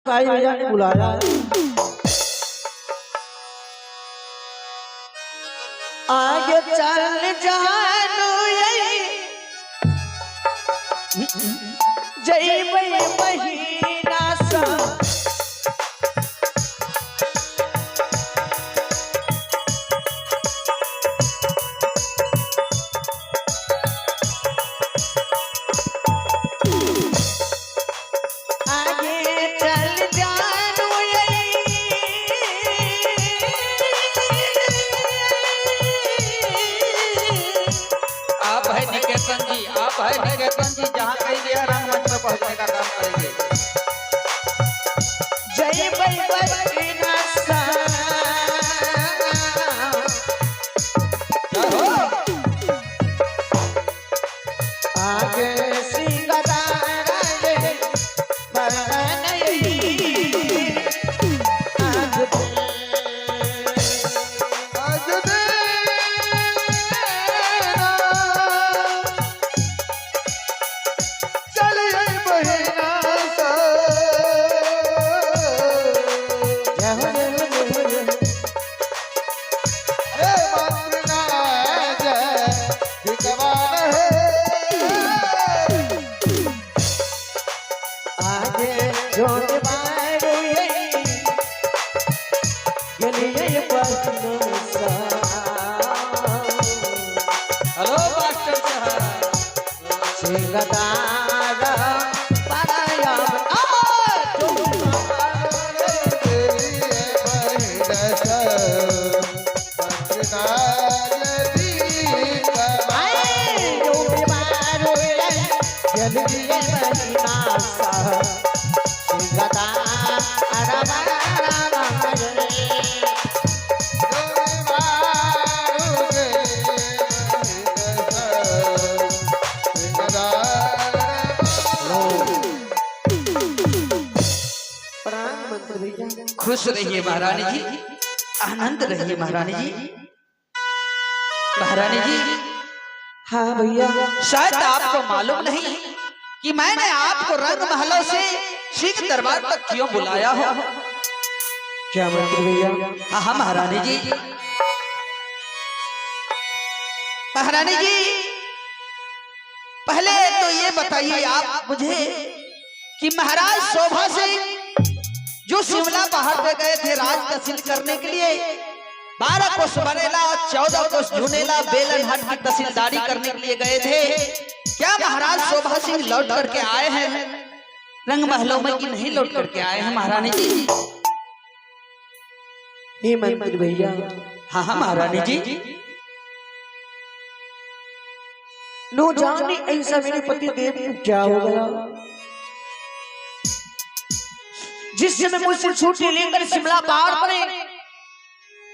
भाई भैया ने बुलाया आगे चल जानो जय महीना सा आप है निकेतन जी जहाँ कहीं भी रंगमंच में पहुँचने का काम करेंगे। जय महीना सा आगे हेलो मास्टर खुश रहिए महारानी जी, आनंद रहिए महारानी जी। महारानी जी, हाँ भैया, शायद आपको मालूम नहीं कि मैंने आपको रंग महलों से सिंह दरबार तक क्यों बुलाया हो। क्या मंत्री भैया? हाँ हाँ महारानी जी। महारानी जी, पहले तो ये बताइए आप मुझे कि महाराज शोभा सिंह जो शिमला पहाड़ पे गए थे राज तहसील करने के लिए, 12 कोस बनेला 14 कोस झुनेला बेलनहाट की तहसीलदारी करने के लिए गए थे। क्या महाराज शोभा सिंह लौट करके आए हैं रंग महलों में कि नहीं लौट करके आए हैं महारानी जी? हे मंत्री भैया, हाँ हाँ महारानी जी। नो जाने ऐसा मेरे पति देव को क्या हो गया जिस समय मुझसे छुट्टी लेकर शिमला पहाड़ पर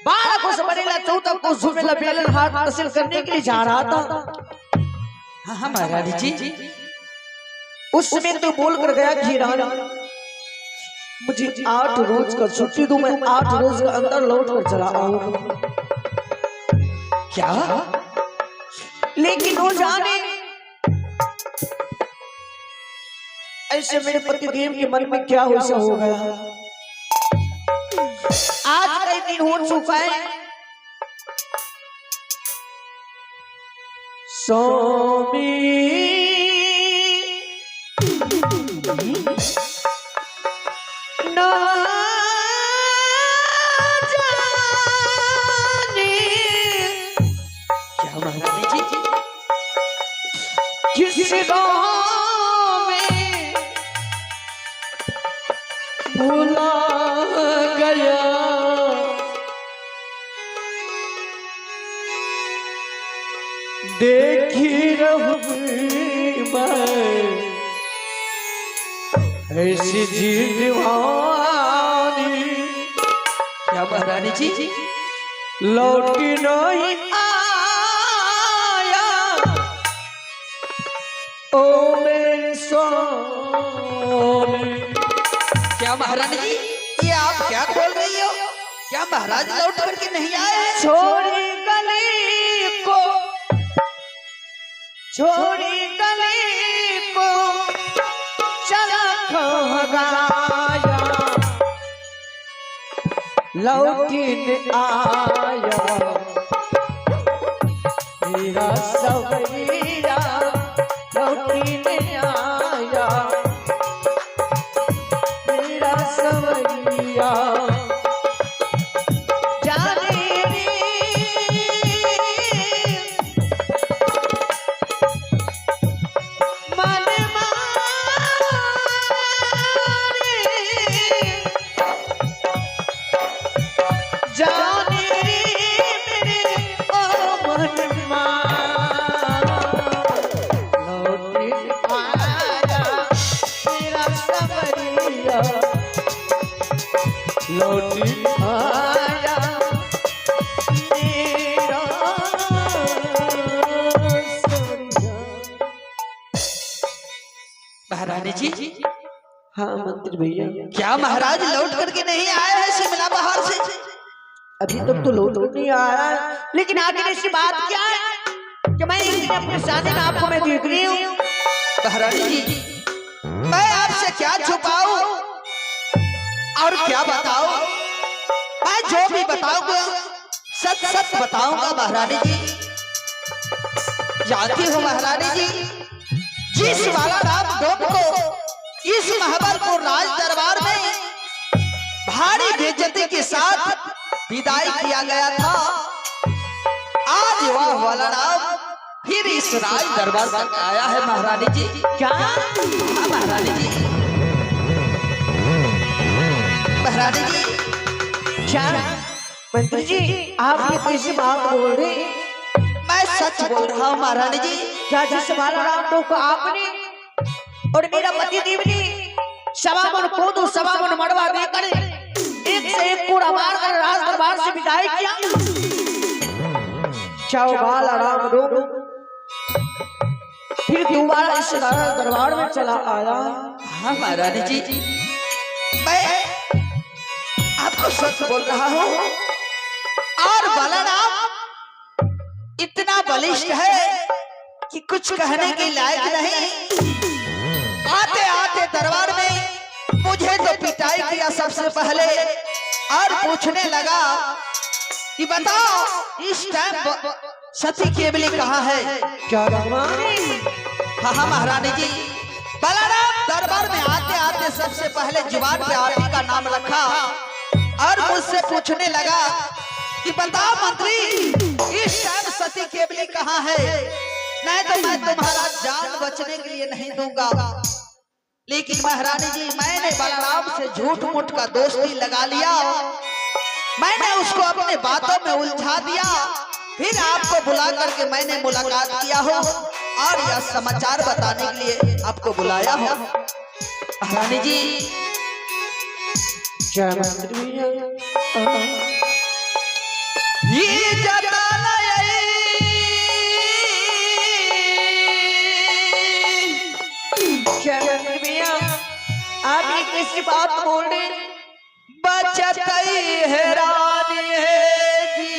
12 कोस बनेला 14 कोस झुनेला बेलनहाट तहसील करने के लिए जा रहा था। हाँ हाँ महारानी जी। उस समय तो बोल कर गया कि रानी मुझे 8 रोज का छुट्टी दो, मैं 8 रोज के अंदर लौट कर चला आऊंगा। क्या? लेकिन वो जाने ऐसे मेरे पति देव के मन में क्या हो गया। आज कई दिन हो चुका है, स्वामी ना जाने क्या महारानी जी? किस गाँव में भूला गया देखी रहूं मैं ऐसी जीवानी। क्या महारानी जी? लौटी नहीं आया ओ मेरी स्वामी। क्या महारानी जी, ये आप क्या बोल रही हो? क्या महाराज लौट करके नहीं आए हैं? छोड़ी गली को, छोड़ी गली को चला खगाया। लौटिन आया मेरा सवरिया लौटिन आया मेरा सवरिया जाने रे मन मारे जाने रे मेरे ओ मन लौटिन आया मेरा सवरिया लौटिन आया मेरा सवरिया। महारानी जी, हाँ मंत्री भैया, क्या महाराज लौट करके नहीं आए हैं शिमला बाहर से? अभी तक तो लौट नहीं आया है, लेकिन आखिर ऐसी बात क्या है कि मैं एक दिन अपने सामने में आपको मैं देख रही हूँ। महारानी जी, मैं आपसे क्या छुपाऊं और क्या बताऊं? मैं जो भी बताऊंगा सच सच बताऊंगा महारानी जी। जानती हो महारानी जी, जिस वाला राम डोम को इस महाबलपुर राज दरबार में भारी बेइज्जती के साथ विदाई किया गया था, आज वह वाला राम फिर इस राज दरबार तक आया है महारानी जी। क्या? हाँ महारानी जी। महारानी जी, क्या मंत्री जी आप ये कैसी बात बोल रहे हैं? मैं सच बोल रहा हूँ महारानी जी। क्या जिस वाला राम को आपने और मेरा पति देव ने सवामन को दो सवामन मड़वा देकर एक से एक पूरा मार कर राज दरबार से विदाई किया? चाओ वाला राम फिर दोबारा इस राज दरबार में चला आया? हाँ महारानी जी, मैं आपको सच बोल रहा हूँ। और बलराम इतना बलिष्ठ है कि कुछ कहने के लायक नहीं। आते आते दरबार में मुझे तो पिटाई किया सबसे पहले और पूछने लगा कि बताओ इस टाइम सती केवली कहाँ है? क्या? हाँ महारानी जी, बलराम दरबार में आते आते सबसे पहले जुबान पे आप ही का नाम रखा और मुझसे पूछने लगा कि बताओ मंत्री इस टाइम सती केवली कहाँ है? नहीं तो मैं तुम्हारा जान बचने के लिए नहीं दूंगा। लेकिन महारानी जी, मैंने बलराम से झूठ मूठ का दोस्ती लगा लिया, मैंने उसको अपने बातों में उलझा दिया, फिर आपको बुला करके मैंने मुलाकात किया हो और यह समाचार बताने के लिए आपको बुलाया हो। महारानी जी, क्या मंत्री भैया? ये जगाना क्या मंत्री भैया आप ये कैसी बात बोल रहे हैं? बचत हैरानी है जी।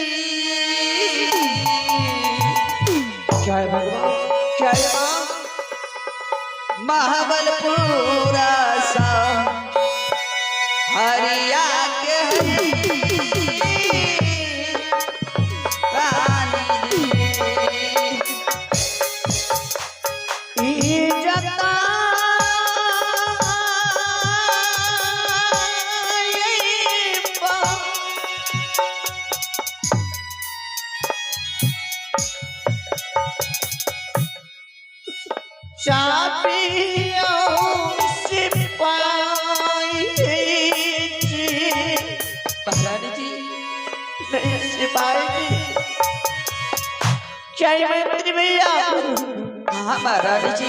क्या है भगवान? क्या है मां? महाबलपुरा सा हरिया के मंत्री भैया हाँ महारानी जी,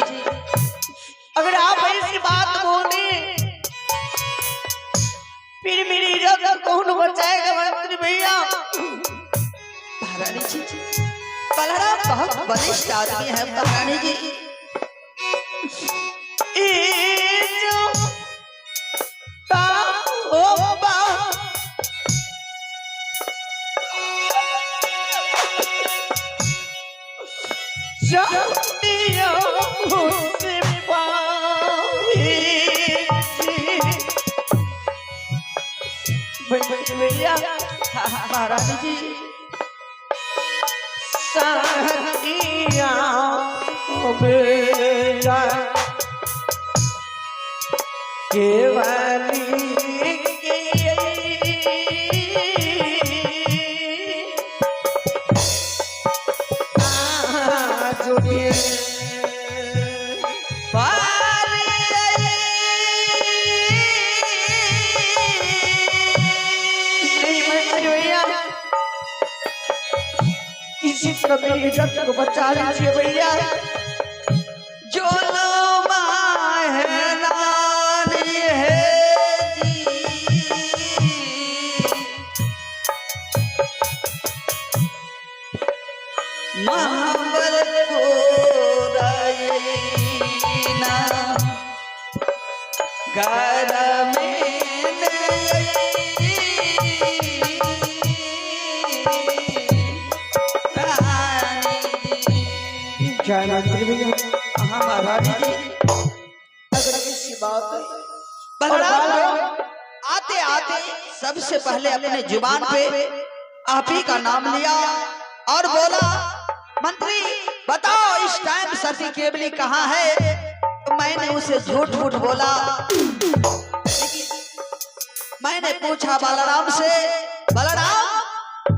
अगर आप ऐसी बात बोले फिर मेरी इज्जत कौन बचाएगा मंत्री भैया? महारानी जी, बलराम बहुत बलिष्ठ आदमी है महारानी जी। भैया महारानी जी साथिया बेटा केवली किसी तरह मेरी इज्जत को बचा लीजिए भैया। जो महरानी है जी महाबल को रईना घर में जय मंत्री भैया। हाँ महारानी जी अगर किसी बात बलराम आते आते सबसे पहले अपने जुबान पे आप ही का नाम लिया और बोला, मंत्री बताओ इस टाइम सती केवली कहाँ है? तो मैंने उसे झूठ मूठ बोला। मैंने पूछा बलराम से, बलराम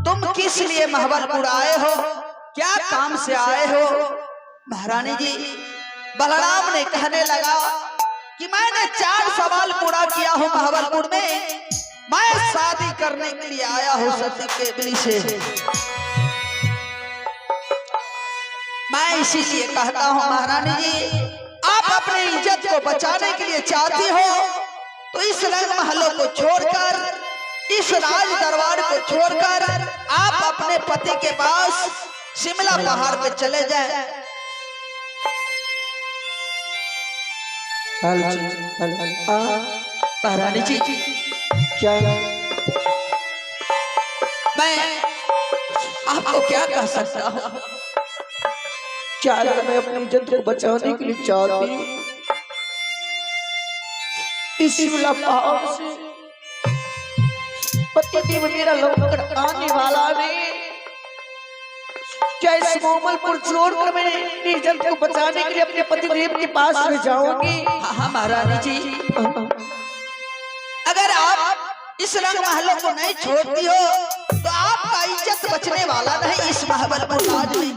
तुम किस लिए महाबलपुर आए हो, क्या काम से आए हो? महारानी जी बलराम ने कहने लगा कि मैंने 4 सवाल पूरा किया हूँ महाबलपुर में, मैं शादी करने के लिए आया हूँ सती केवली से। मैं इसीलिए कहता हूँ महारानी जी, आप अपने इज्जत को बचाने के लिए चाहती हो तो इस रंग महलों को छोड़कर, इस राज दरबार को छोड़कर आप अपने पति के पास शिमला पहाड़ पे चले जाएं। महारानी जी क्या मैं आपको क्या कह सकता हूँ? क्या मैं अपनी इज्जत को बचाने के लिए चाहती हूँ। इस शिमला पहाड़ से पतिदेव मेरा लौटकर आने वाला नहीं। क्या इस कोमलपुर छोड़कर मैं अपनी इज्जत को बचाने के लिए अपने पतिदेव के पास में जाऊंगी? हाँ महारानी जी, अगर आप इस रंग महलों को नहीं छोड़ती हो तो आपका इज्जत बचने वाला नहीं इस महाबलपुर राज में।